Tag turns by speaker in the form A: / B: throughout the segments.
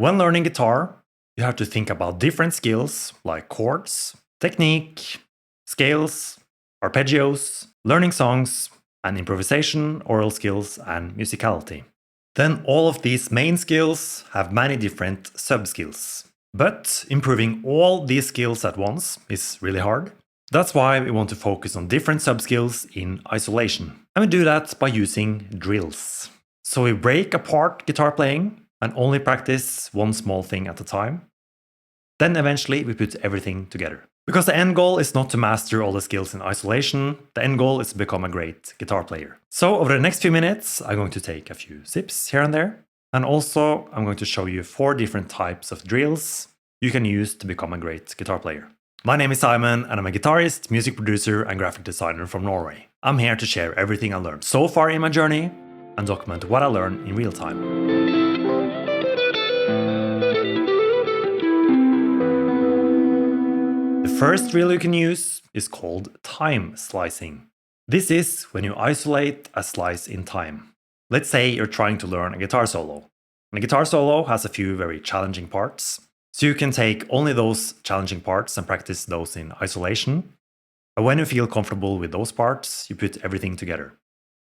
A: When learning guitar, you have to think about different skills like chords, technique, scales, arpeggios, learning songs, and improvisation, oral skills, and musicality. Then all of these main skills have many different sub-skills. But improving all these skills at once is really hard. That's why we want to focus on different sub-skills in isolation. And we do that by using drills. So we break apart guitar playing and only practice one small thing at a time. Then eventually we put everything together. Because the end goal is not to master all the skills in isolation, the end goal is to become a great guitar player. So over the next few minutes, I'm going to take a few sips here and there. And also, I'm going to show you 4 different types of drills you can use to become a great guitar player. My name is Simen, and I'm a guitarist, music producer, and graphic designer from Norway. I'm here to share everything I learned so far in my journey and document what I learned in real time. The first drill you can use is called time slicing. This is when you isolate a slice in time. Let's say you're trying to learn a guitar solo. And a guitar solo has a few very challenging parts. So you can take only those challenging parts and practice those in isolation. But when you feel comfortable with those parts, you put everything together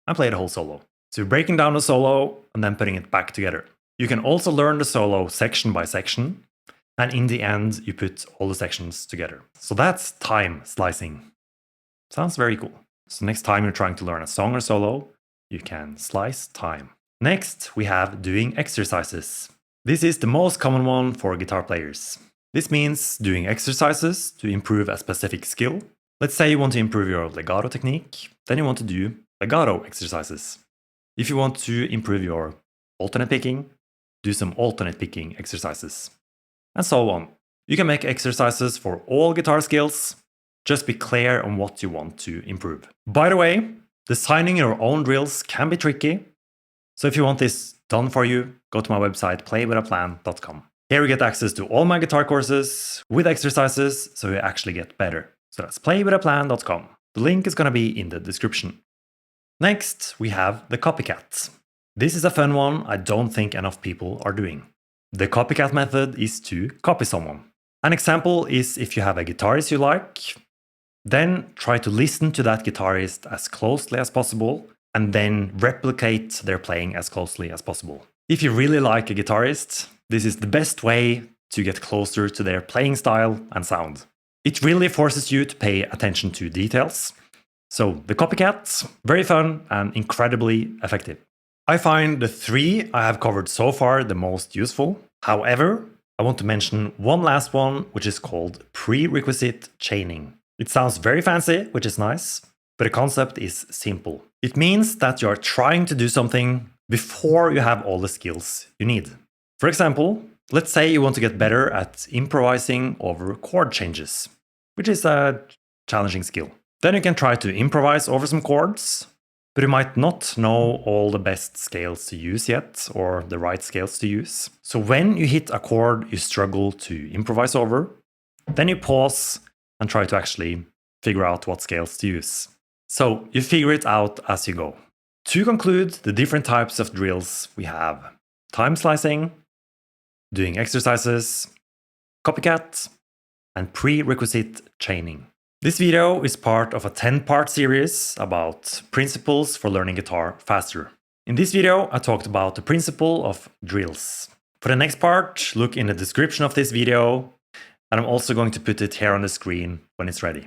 A: and play the whole solo. So you're breaking down the solo and then putting it back together. You can also learn the solo section by section. And in the end, you put all the sections together. So that's time slicing. Sounds very cool. So next time you're trying to learn a song or solo, you can slice time. Next, we have doing exercises. This is the most common one for guitar players. This means doing exercises to improve a specific skill. Let's say you want to improve your legato technique, then you want to do legato exercises. If you want to improve your alternate picking, do some alternate picking exercises. And so on. You can make exercises for all guitar skills. Just be clear on what you want to improve. By the way, designing your own drills can be tricky. So if you want this done for you, go to my website playwithaplan.com. Here you get access to all my guitar courses with exercises so you actually get better. So that's playwithaplan.com. The link is going to be in the description. Next, we have the copycat. This is a fun one I don't think enough people are doing. The copycat method is to copy someone. An example is if you have a guitarist you like, then try to listen to that guitarist as closely as possible and then replicate their playing as closely as possible. If you really like a guitarist, this is the best way to get closer to their playing style and sound. It really forces you to pay attention to details. So the copycat, very fun and incredibly effective. I find the 3 I have covered so far the most useful. However, I want to mention one last one, which is called prerequisite chaining. It sounds very fancy, which is nice, but the concept is simple. It means that you are trying to do something before you have all the skills you need. For example, let's say you want to get better at improvising over chord changes, which is a challenging skill. Then you can try to improvise over some chords, but you might not know all the best scales to use yet, or the right scales to use. So when you hit a chord you struggle to improvise over, then you pause and try to actually figure out what scales to use. So you figure it out as you go. To conclude the different types of drills, we have time slicing, doing exercises, copycat, and prerequisite chaining. This video is part of a 10-part series about principles for learning guitar faster. In this video, I talked about the principle of drills. For the next part, look in the description of this video, and I'm also going to put it here on the screen when it's ready.